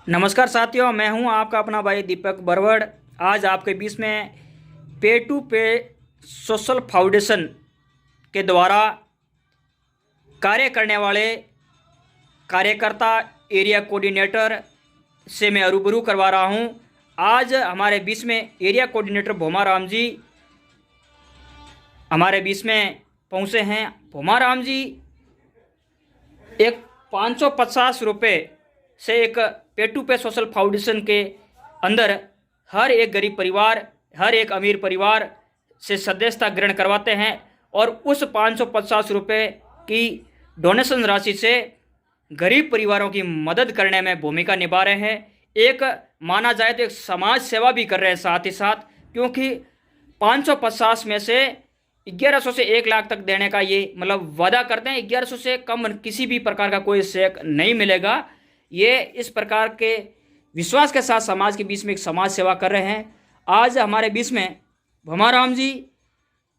नमस्कार साथियों, मैं हूं आपका अपना भाई दीपक बरवड़। आज आपके बीच में पे टू पे सोशल फाउंडेशन के द्वारा कार्य करने वाले कार्यकर्ता एरिया कोऑर्डिनेटर से मैं रूबरू करवा रहा हूं। आज हमारे बीच में एरिया कोऑर्डिनेटर भोमाराम जी हमारे बीच में पहुंचे हैं। भोमाराम जी एक 550 रुपये से एक पे टू पे सोशल फाउंडेशन के अंदर हर एक गरीब परिवार, हर एक अमीर परिवार से सदस्यता ग्रहण करवाते हैं और उस 550 रुपये की डोनेशन राशि से गरीब परिवारों की मदद करने में भूमिका निभा रहे हैं। एक माना जाए तो एक समाज सेवा भी कर रहे हैं साथ ही साथ, क्योंकि 550 में से 1100 से 1 लाख तक देने का ये मतलब वादा करते हैं। 1100 से कम किसी भी प्रकार का कोई चेक नहीं मिलेगा। ये इस प्रकार के विश्वास के साथ समाज के बीच में एक समाज सेवा कर रहे हैं। आज हमारे बीच में भोमाराम जी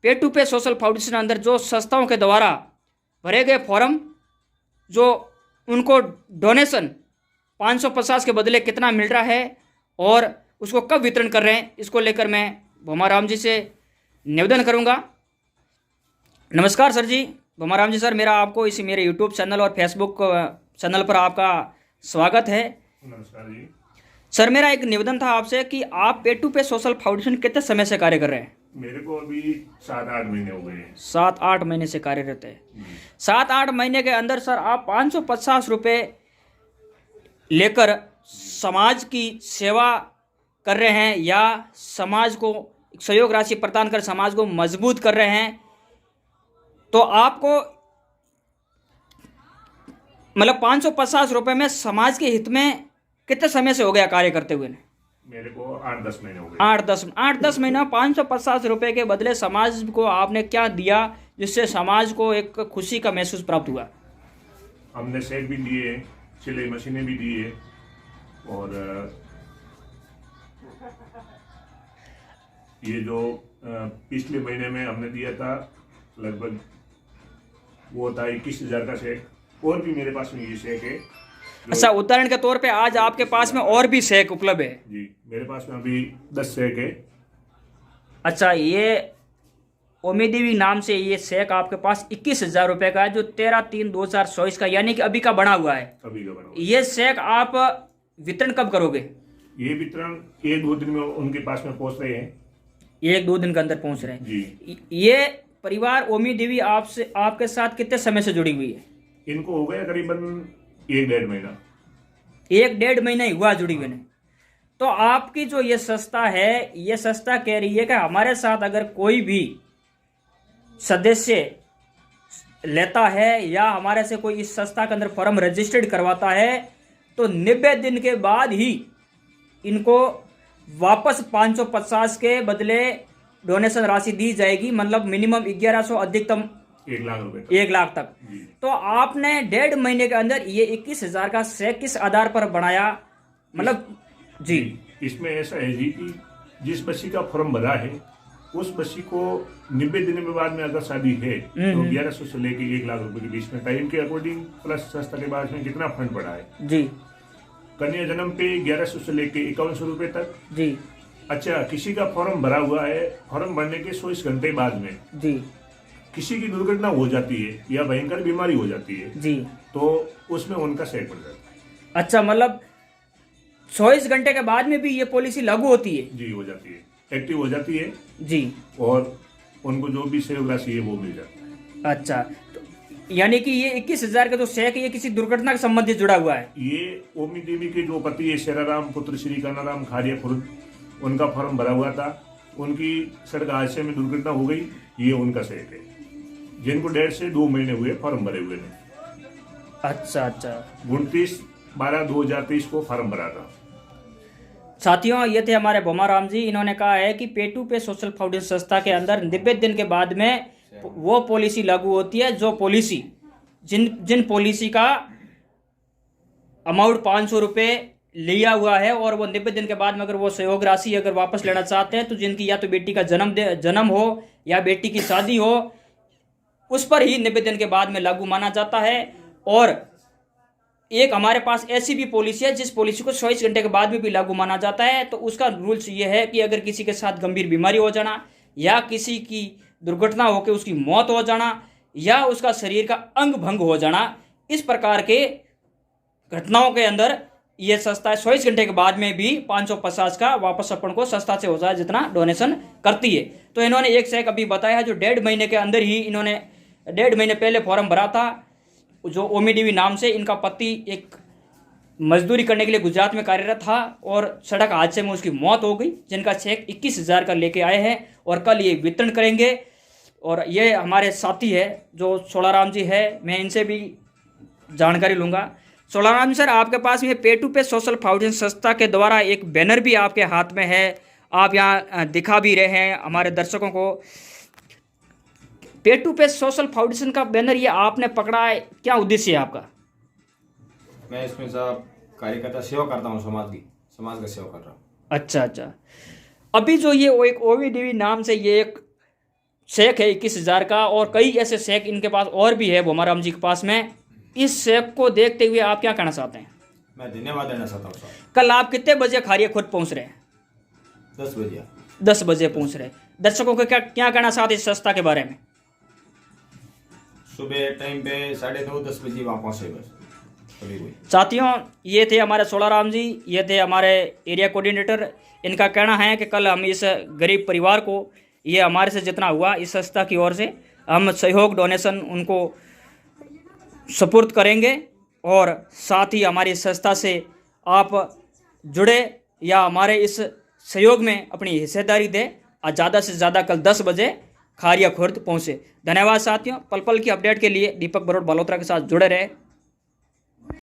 पे टू पे सोशल फाउंडेशन अंदर जो संस्थाओं के द्वारा भरे गए फॉर्म, जो उनको डोनेशन 550 के बदले कितना मिल रहा है और उसको कब वितरण कर रहे हैं, इसको लेकर मैं भोमाराम जी से निवेदन करूंगा। नमस्कार सर जी। भोमाराम जी सर, मेरा आपको इसी मेरे यूट्यूब चैनल और फेसबुक चैनल पर आपका स्वागत है। नमस्कार जी। सर, मेरा एक निवेदन था आपसे कि आप पे टू पे सोशल फाउंडेशन कितने समय से कार्य कर रहे हैं? मेरे को अभी 7-8 महीने हो गए हैं। 7-8 महीने से कार्यरत है। 7-8 महीने के अंदर सर आप 550 रुपये लेकर समाज की सेवा कर रहे हैं या समाज को सहयोग राशि प्रदान कर समाज को मजबूत कर रहे हैं, तो आपको मतलब 550 रुपये में समाज के हित में कितने समय से हो गया कार्य करते हुए? मेरे को 8-10 महीने हो गए। 8-10 महीना 550 रुपये के बदले समाज को आपने क्या दिया जिससे समाज को एक खुशी का महसूस प्राप्त हुआ? हमने सेट भी दिए, सिलाई मशीनें भी दी है और ये जो पिछले महीने में हमने दिया था लगभग वो था 21,000 का सेट, और भी मेरे पास में ये सेट है। अच्छा, उदाहरण के तौर पे आज आपके पास में और भी सेक उपलब्ध है? जी, मेरे पास में अभी 10 सेक है। अच्छा, ये उम्मीदवी नाम से ये सेक आपके पास 21,000 रुपये का है, जो 13/3/2024 का यानी कि अभी का बना हुआ है। अभी का बना हुआ। ये सेक आप वितरण कब करोगे? ये वितरण 1-2 दिन में उनके पास में पहुंच रहे हैं। 1-2 दिन के अंदर पहुंच रहे हैं जी। ये परिवार ओमी देवी आपसे आपके साथ कितने समय से जुड़ी हुई है? इनको हो गया करीबन 1-1.5 महीना। 1-1.5 महीना ही हुआ जुड़ी हुई ने। तो आपकी जो ये संस्था है, ये संस्था कह रही है कि हमारे साथ अगर कोई भी सदस्य लेता है या हमारे से कोई इस संस्था के अंदर फॉर्म रजिस्टर्ड करवाता है तो 90 दिन के बाद ही इनको वापस 550 के बदले डोनेशन राशि दी जाएगी। मतलब मिनिमम 1100, अधिकतम 1 लाख रुपए 1 लाख तक। तो आपने 1.5 महीने के अंदर ये 21,000 का चेक किस आधार पर बनाया? मतलब जी, इसमें ऐसा है जी कि जिस बच्ची का फॉर्म भरा है उस बच्ची को 90 दिन के बाद में अगर शादी है तो 1100 से लेके 1 लाख रुपए के बीच में टाइम के अकॉर्डिंग प्लस संस्था के बाद में कितना फंड पड़ा है जी। कन्या जन्म पे 1100 से लेके 5100 रुपए तक जी। अच्छा, किसी का फॉर्म भरा हुआ है, फॉर्म भरने के 24 घंटे बाद में जी किसी की दुर्घटना हो जाती है या भयंकर बीमारी हो जाती है जी, तो उसमें उनका सेट पड़ जाता है। अच्छा, मतलब 24 घंटे के बाद में भी ये पॉलिसी लागू होती है? जी, हो जाती है, एक्टिव हो जाती है जी, और उनको जो भी सहयोग राशि है वो मिल जाता है। अच्छा, तो यानी कि ये 21,000 का जो चेक है ये किसी दुर्घटना के संबंधित जुड़ा हुआ है? ये ओमी देवी के जो पति है शेराराम पुत्र श्री कन्नाराम खारिया खुर्द, उनका फॉर्म भरा हुआ था, उनकी सड़क हादसे में दुर्घटना हो गई, ये उनका सेट है जिनको 1.5 से 2 महीने हुए फॉर्म भरे हुए ने। अच्छा अच्छा, 29/12/2023 को फॉर्म भरा था। साथियों, ये थे हमारे भोमाराम जी। इन्होंने कहा है कि पे टू पे सोशल फाउंडेशन संस्था के अंदर 90 दिन के बाद में वो पॉलिसी लागू होती है जो पॉलिसी जिन पॉलिसी का अमाउंट 500 रुपये लिया हुआ है और वो 90 दिन के बाद में अगर वो सहयोग राशि अगर वापस लेना चाहते हैं तो जिनकी या तो बेटी का जन्म हो या बेटी की शादी हो, उस पर ही 90 दिन के बाद में लागू माना जाता है। और एक हमारे पास ऐसी भी पॉलिसी है जिस पॉलिसी को 24 घंटे के बाद में भी लागू माना जाता है। तो उसका रूल्स ये है कि अगर किसी के साथ गंभीर बीमारी हो जाना या किसी की दुर्घटना होकर उसकी मौत हो जाना या उसका शरीर का अंग भंग हो जाना, इस प्रकार के घटनाओं के अंदर ये संस्था 24 घंटे के बाद में भी 550 का वापस अपन को सस्ता से हो जाए जितना डोनेशन करती है। तो इन्होंने एक चेक अभी बताया है जो 1.5 महीने के अंदर ही इन्होंने 1.5 महीने पहले फॉर्म भरा था, जो ओमीडीवी नाम से इनका पति एक मजदूरी करने के लिए गुजरात में कार्यरत था और सड़क हादसे में उसकी मौत हो गई, जिनका चेक 21,000 का लेके आए हैं और कल ये वितरण करेंगे। और ये हमारे साथी है जो सोलाराम जी है, मैं इनसे भी जानकारी लूँगा। सोलाराम सर, आपके पास में पे टू पे सोशल फाउंडेशन संस्था के द्वारा एक बैनर भी आपके हाथ में है, आप यहाँ दिखा भी रहे हैं हमारे दर्शकों को। पे टू पे सोशल फाउंडेशन का बैनर ये आपने पकड़ा है, क्या उद्देश्य है आपका? मैं इसमें साहब कार्यकर्ता सेवा करता हूँ, समाज का सेवा कर रहा हूँ। अच्छा। अभी जो ये एक ओवीडीवी नाम से ये एक शेक है 21,000 का, और कई ऐसे शेक इनके पास और भी है भोमाराम जी के पास में। इस शेक को देखते हुए आप क्या कहना चाहते हैं? मैं धन्यवाद देना चाहता हूँ साहब। कल आप कितने बजे खारिया खुद पहुँच रहे हैं? 10 बजे। 10 बजे पहुँच रहे। दर्शकों को क्या कहना चाहते हैं इस संस्था के बारे में? सुबह टाइम पे 9:30-10 बजे वहाँ पहुँचे बस। साथियों, ये थे हमारे सोलाराम जी, ये थे हमारे एरिया कोऑर्डिनेटर। इनका कहना है कि कल हम इस गरीब परिवार को, ये हमारे से जितना हुआ इस संस्था की ओर से हम सहयोग डोनेशन उनको सुपुर्द करेंगे, और साथ ही हमारी संस्था से आप जुड़े या हमारे इस सहयोग में अपनी हिस्सेदारी दें और ज़्यादा से ज़्यादा कल 10 बजे खारिया खुर्द पहुँचे। धन्यवाद साथियों। पल पल की अपडेट के लिए दीपक बरोड़ बलोत्रा के साथ जुड़े रहे।